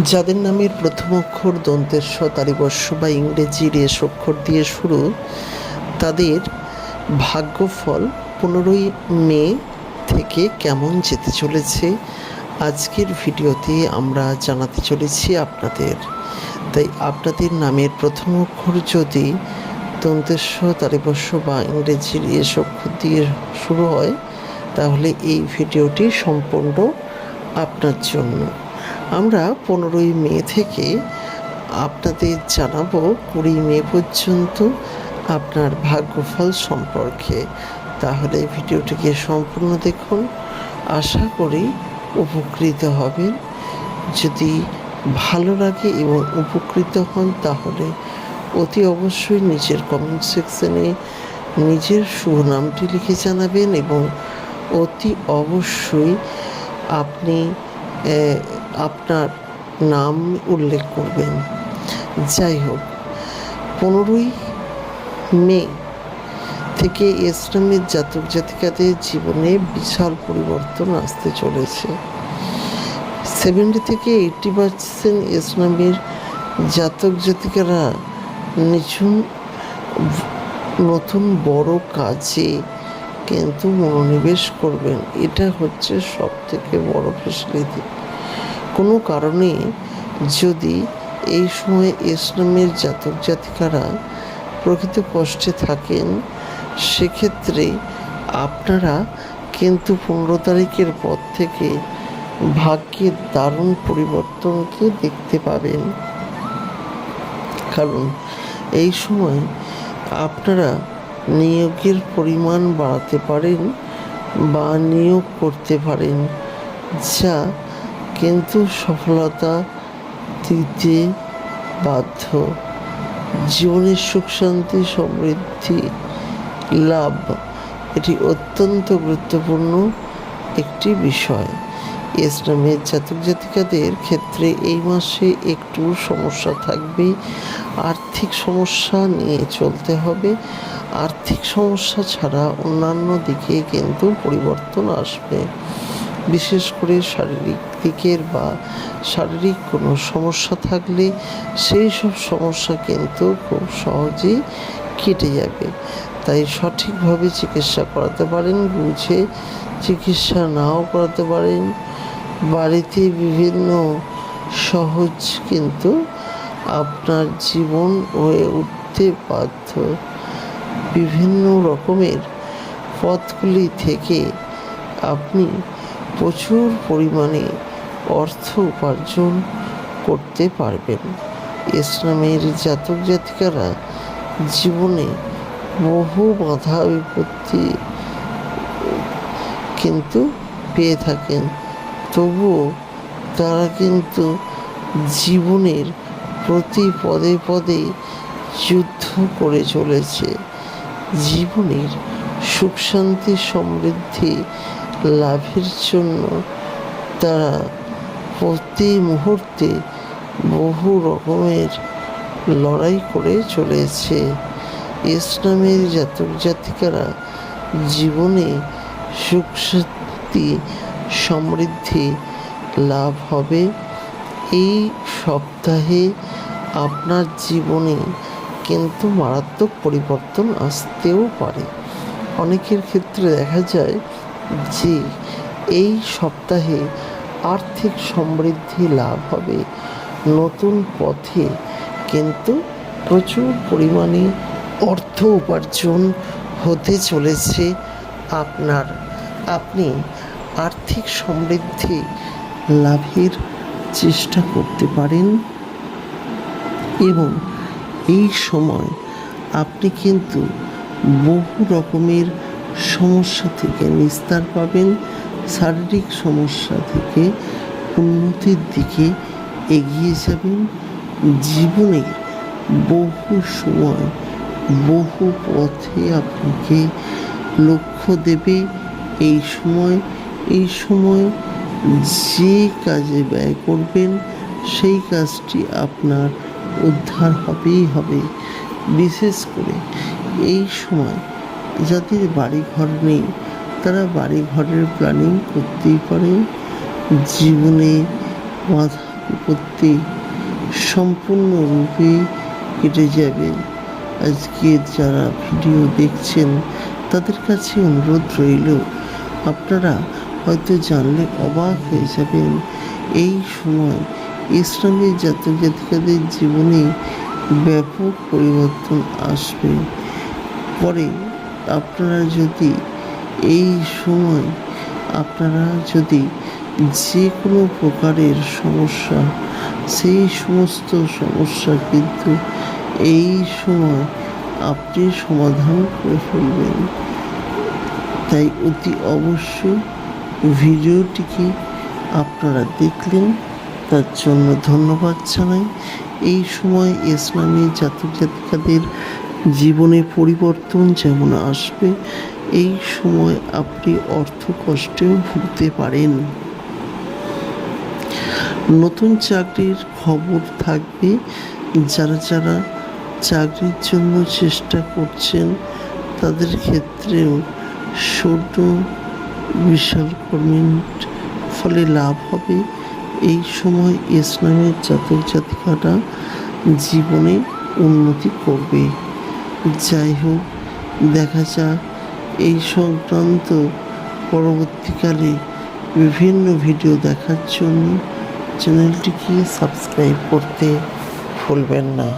যাদের নামের প্রথম অক্ষর দন্তের স তালিবর্ষ বা ইংরেজি রেশ অক্ষর দিয়ে শুরু, তাদের ভাগ্যফল 15ই মে থেকে কেমন যেতে চলেছে আজকের ভিডিওতে আমরা জানাতে চলেছি আপনাদের। তাই আপনাদের নামের প্রথম অক্ষর যদি দন্তের স তালিবর্ষ বা ইংরেজি রেশ অক্ষর দিয়ে শুরু হয়, তাহলে এই ভিডিওটি সম্পূর্ণ আপনার জন্য। আমরা 15ই মে থেকে আপনাদের জানাবো 20ই মে পর্যন্ত আপনার ভাগ্যফল সম্পর্কে। তাহলে ভিডিওটিকে সম্পূর্ণ দেখুন, আশা করি উপকৃত হবেন। যদি ভালো লাগে এবং উপকৃত হন, তাহলে অতি অবশ্যই নিচের কমেন্ট সেকশনে নিজের শুভ নামটি লিখে জানাবেন এবং অতি অবশ্যই আপনি আপনার নাম উল্লেখ করবেন। যাই হোক, 15ই মে থেকে এস নামের জাতক জাতিকাদের জীবনে বিশাল পরিবর্তন আসতে চলেছে। 70 থেকে 80% এস নামের জাতক জাতিকারা নতুন বড় কাজে কিন্তু মনোনিবেশ করবেন। এটা হচ্ছে সব থেকে বড় ফ্যাসিলিটি। কোনো কারণে যদি এই সময় এস নামের জাতক জাতিকারা প্রকৃত কষ্টে থাকেন, সেক্ষেত্রে আপনারা কিন্তু 15 তারিখের পর থেকে ভাগ্যের দারুণ পরিবর্তনকে দেখতে পাবেন। কারণ এই সময় আপনারা নিয়োগের পরিমাণ বাড়াতে পারেন বা নিয়োগ করতে পারেন, যা কিন্তু সফলতা দিতে বাধ্য। জীবনের সুখ শান্তি সমৃদ্ধি লাভ এটি অত্যন্ত গুরুত্বপূর্ণ একটি বিষয়। এস নামের জাতক জাতিকাদের ক্ষেত্রে এই মাসে একটু সমস্যা থাকবে। আর্থিক সমস্যা নিয়ে চলতে হবে। আর্থিক সমস্যা ছাড়া অন্যান্য দিকে কিন্তু পরিবর্তন আসবে। বিশেষ করে শারীরিক দিকের বা শারীরিক কোনো সমস্যা থাকলে সেই সব সমস্যা কিন্তু খুব সহজেই কেটে যাবে। তাই সঠিকভাবে চিকিৎসা করাতে পারেন, বুঝে চিকিৎসা নাও করাতে পারেন। বাড়িতে বিভিন্ন সহজ কিন্তু আপনার জীবন হয়ে উঠতে বাধ্য। বিভিন্ন রকমের পথগুলি থেকে আপনি প্রচুর পরিমাণে অর্থ উপার্জন করতে পারবেন। এস নামের জাতক জাতিকারা জীবনে বহু বাধা বিপত্তি কিন্তু পেয়ে থাকেন, তবুও তারা কিন্তু জীবনের প্রতি পদে পদে যুদ্ধ করে চলেছে। জীবনের সুখ শান্তি সমৃদ্ধি লাভের জন্য তারা প্রতি মুহূর্তে বহু রকমের লড়াই করে চলেছে। এস নামের জাতক জাতিকারা জীবনে সুখ শান্তি সমৃদ্ধি লাভ হবে। এই সপ্তাহে আপনার জীবনে কিন্তু মারাত্মক পরিবর্তন আসতেও পারে। অনেকের ক্ষেত্রে দেখা যায় যে এই সপ্তাহে আর্থিক সমৃদ্ধি লাভ হবে। নতুন পথে কিন্তু প্রচুর পরিমাণে অর্থ উপার্জন হতে চলেছে আপনার। আপনি আর্থিক সমৃদ্ধি লাভের চেষ্টা করতে পারেন এবং এই সময় আপনি কিন্তু বহু রকমের সমস্যা থেকে নিস্তার পাবেন। শারীরিক সমস্যা থেকে উন্নতির দিকে এগিয়ে যাবেন। জীবনে বহু সময় বহু পথে আপনাকে লক্ষ্য দেবে। এই সময় যে কাজে ব্যয় করবেন সেই কাজটি আপনার উদ্ধার হবেই হবে। বিশেষ করে এই সময় যাদের বাড়িঘর নেই, তারা বাড়িঘরের প্ল্যানিং করতেই পারেন। জীবনে বাধা বিপত্তি সম্পূর্ণরূপে কেটে যাবে। আজকে যারা ভিডিও দেখছেন তাদের কাছে অনুরোধ রইল, আপনারা হয়তো জানলে অবাক হয়ে যাবেন, এই সময় ইসলামের জাতক জাতিকাদের জীবনে ব্যাপক পরিবর্তন আসবে। পরে আপনারা যদি এই সময় যে কোনো প্রকারের সমস্যা, সেই সমস্ত সমস্যা কিন্তু এই সময় আপনি সমাধান করে ফেলবেন। তাই অতি অবশ্যই ভিডিওটিকে আপনারা দেখলেন, তার জন্য ধন্যবাদ জানাই। এই সময় ইসলামী জাতক জাতিকাদের জীবনে পরিবর্তন যেমন আসবে, এই সময় আপনি অর্থ কষ্টেও ভুগতে পারেন। নতুন চাকরির খবর থাকবে। যারা চাকরির জন্য চেষ্টা করছেন তাদের ক্ষেত্রেও সৌর বিশাল কর্মের ফলে লাভ হবে। এই সময় ইসলামের জাতক জাতিকারা জীবনে উন্নতি করবে। যাই হোক, দেখা যাক এই সংক্রান্ত পরবর্তীকালে বিভিন্ন ভিডিও দেখার জন্য চ্যানেলটিকে সাবস্ক্রাইব করতে ভুলবেন না।